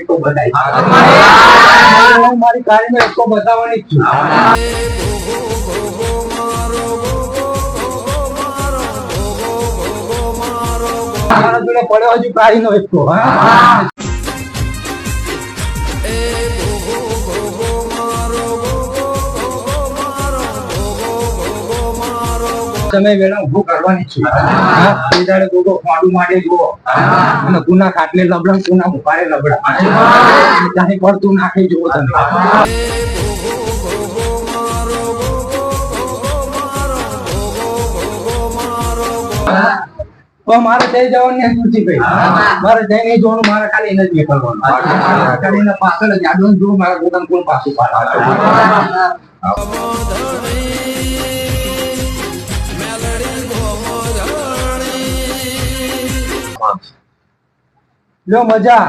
તો બધાય હું મારી કાળીનો એકકો બતાવવાની જ છું. મારો જોડે પડ્યો હજુ કાળીનો એકકો. તમે વેલા ઉભું કરવાની છે. એ દાડે ગોગો ફાડું માટે જુઓ અને ગુના ખાટલે લબડા ગુના મુકારે લબડા ચાહે પડતું નાખી જુઓ તમે. તો મારે જઈ જવાની નથી ભાઈ. મારે જઈ નહીં જોવાનું, મારે ખાલી એને જ નીકળવાનું. ખાલી પાછળ જ આડું જોવું, મારા ગોદામ કોણ પાછું પાડે. લો મજા.